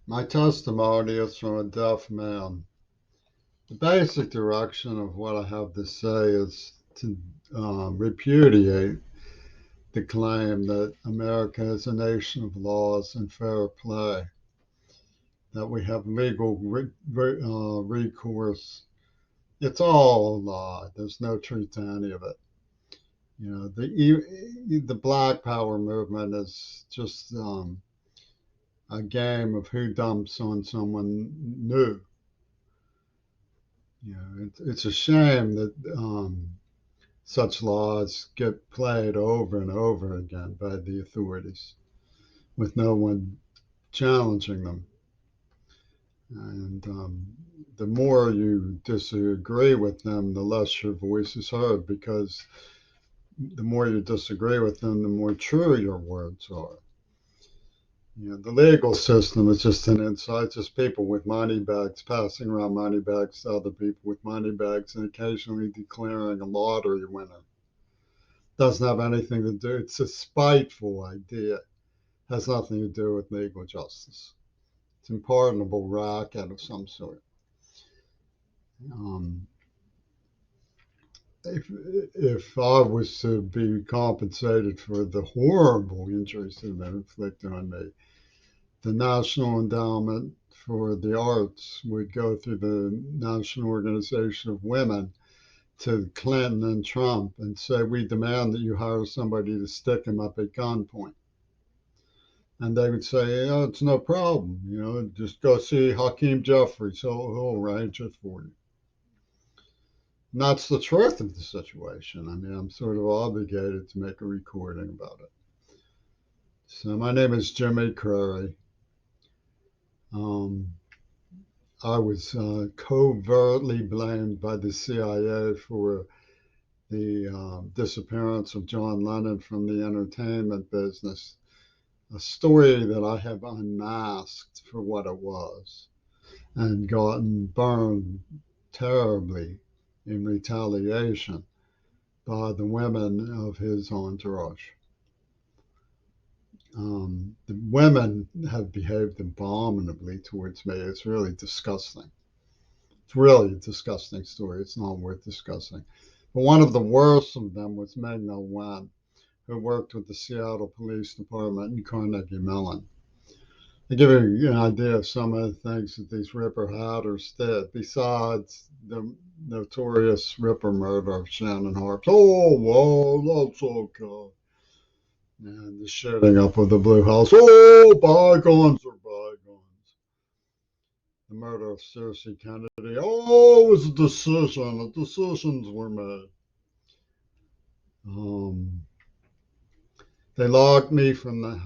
My testimony is from a deaf man. The basic direction of what I have to say is to repudiate the claim that America is a nation of laws and fair play, that we have legal recourse. It's all a lie. There's no truth to any of it. You know, the Black Power movement is just a game of who dumps on someone new. You know, it's a shame that such laws get played over and over again by the authorities with no one challenging them. And the more you disagree with them, the less your voice is heard because the more you disagree with them, the more true your words are. You know, the legal system is just an inside, just people with money bags passing around money bags to other people with money bags and occasionally declaring a lottery winner. Doesn't have anything to do, it's a spiteful idea. Has nothing to do with legal justice. It's an pardonable racket of some sort. Um, if I was to be compensated for the horrible injuries that have been inflicted on me, the National Endowment for the Arts would go through the National Organization of Women to Clinton and Trump and say, we demand that you hire somebody to stick him up at gunpoint. And they would say, oh, it's no problem. You know, just go see Hakeem Jeffries. He'll arrange it for you. And that's the truth of the situation. I mean, I'm sort of obligated to make a recording about it. So my name is Jimmy Curry. Um, I was covertly blamed by the CIA for the disappearance of John Lennon from the entertainment business, a story that I have unmasked for what it was and gotten burned terribly in retaliation by the women of his entourage. The women have behaved abominably towards me. It's really disgusting. It's really a disgusting story. It's not worth discussing. But one of the worst of them was Magna Wen, who worked with the Seattle Police Department in Carnegie Mellon. To give you an idea of some of the things that these Ripper Hatters did, besides the notorious Ripper murder of Shannon Harps. Oh, well, that's okay. And the shooting up of the Blue House. Oh, bygones are bygones. The murder of Cersei Kennedy. Oh, it was a decision. The decisions were made. Um, they locked me from the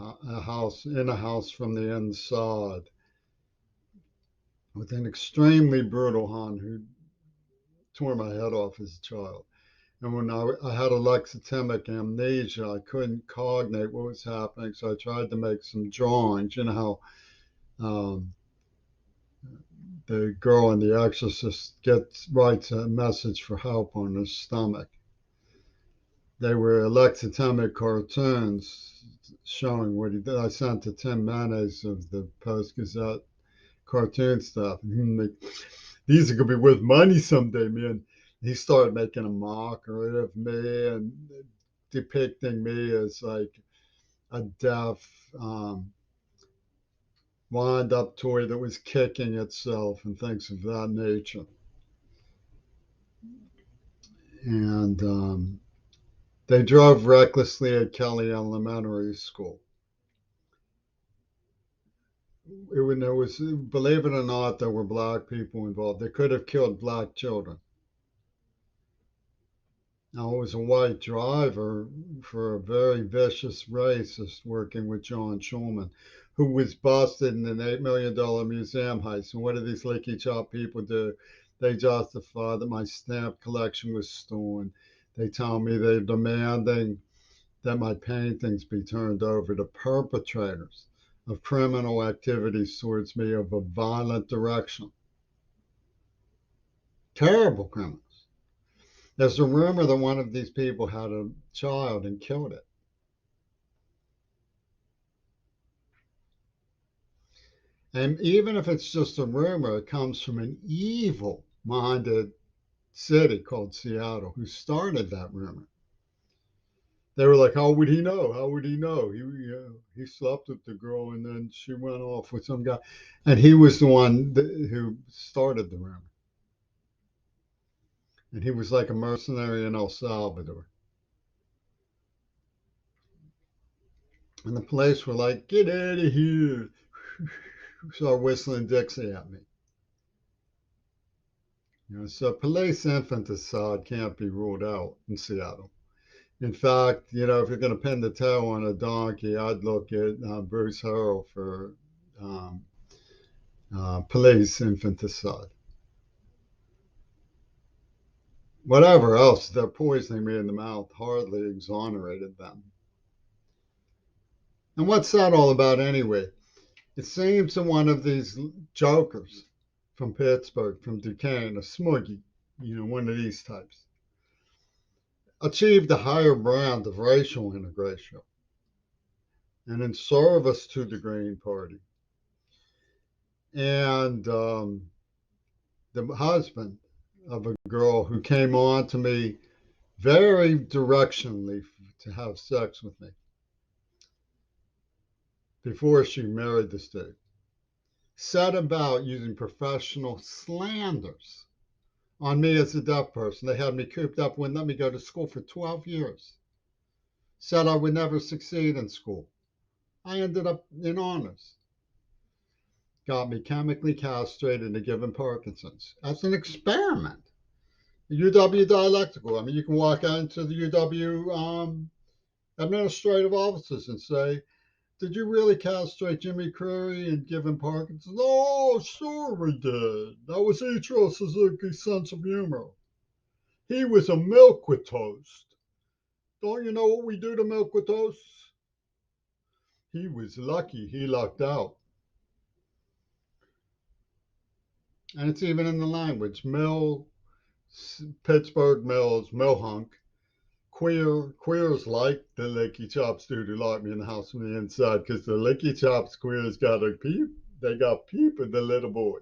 house, in a house from the inside, with an extremely brutal Hun who tore my head off as a child. And when I had alexithymic amnesia, I couldn't cognate what was happening. So I tried to make some drawings. You know how the girl in The Exorcist writes a message for help on her stomach. They were alexithymic cartoons showing what he did. I sent to Tim Mayonnaise of the Post Gazette cartoon stuff. These are gonna be worth money someday, man. He started making a mockery of me and depicting me as like a deaf, wind up toy that was kicking itself and things of that nature. And they drove recklessly at Kelly Elementary School. There was, believe it or not, there were black people involved. They could have killed black children. Now, it was a white driver for a very vicious racist working with John Schulman, who was busted in an $8 million museum heist. And what did these leaky chop people do? They justify that my stamp collection was stolen. They tell me they're demanding that my paintings be turned over to perpetrators of criminal activities towards me of a violent direction. Terrible criminals. There's a rumor that one of these people had a child and killed it. And even if it's just a rumor, it comes from an evil minded city called Seattle who started that rumor. They were like, "How would he know? How would he know? He slept with the girl and then she went off with some guy," and he was the one who started the rumor. And he was like a mercenary in El Salvador. And the police were like, "Get out of here!" Start whistling Dixie at me. So police infanticide can't be ruled out in Seattle. In fact, if you're going to pin the tail on a donkey, I'd look at Bruce Harrell for um, police infanticide. Whatever else, they're poisoning me in the mouth hardly exonerated them. And what's that all about anyway? It seems that one of these jokers from Pittsburgh, from Duquesne, a smoogie, one of these types, achieved a higher brand of racial integration and in service to the Green Party. And the husband of a girl who came on to me very directionally to have sex with me before she married this dude, set about using professional slanders on me as a deaf person. They had me cooped up, wouldn't let me go to school for 12 years. Said I would never succeed in school. I ended up in honors. Got me chemically castrated and given Parkinson's as an experiment. UW dialectical. I mean, you can walk out into the UW administrative offices and say, "Did you really castrate Jimmy Curry and give him Parkinson's?" "Oh, sure we did. That was Ichiro Suzuki's sense of humor. He was a milk with toast. Don't you know what we do to milk with toast?" He was lucky he lucked out. And it's even in the language. Pittsburgh Mills, Millhunk. Queers like the Licky Chops dude who locked me in the house from the inside because the Licky Chops queers got a peep. They got peep with the little boy.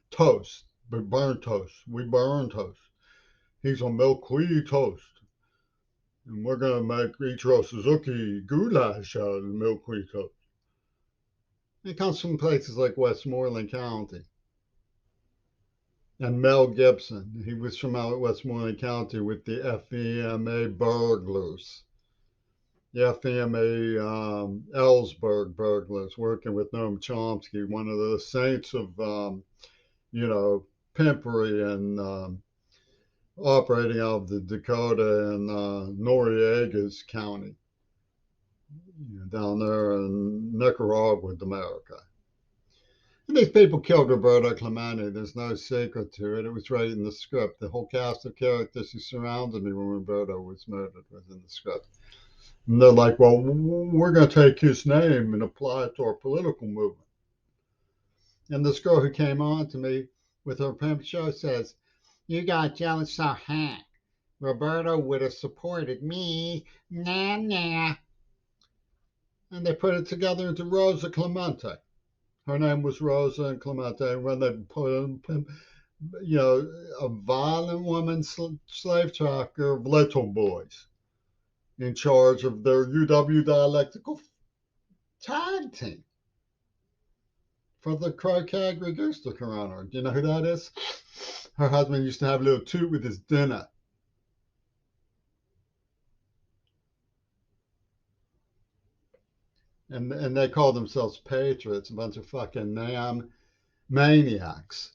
Toast, but burnt toast. We burn toast. He's a milkweed toast. And we're going to make Ichiro Suzuki goulash out of milkweed toast. It comes from places like Westmoreland County. And Mel Gibson, he was from out Westmoreland County with the FEMA burglars. The FEMA Ellsberg burglars, working with Noam Chomsky, one of the saints of, you know, pimpery and operating out of the Dakota and Noriega's County, down there in Nicaragua, America. And these people killed Roberto Clemente. There's no secret to it. It was right in the script. The whole cast of characters who surrounded me when Roberto was murdered was in the script. And they're like, "Well, we're going to take his name and apply it to our political movement." And this girl who came on to me with her pimp show says, "You got jealous, so Roberto would have supported me. Nah, nah." And they put it together into Rosa Clemente. Her name was Rosa and Clemente. When they put in, a violent woman slave tracker of little boys in charge of their UW dialectical tag team for the Croquet Register Coroner. Do you know who that is? Her husband used to have a little toot with his dinner. And they call themselves patriots, a bunch of fucking maniacs.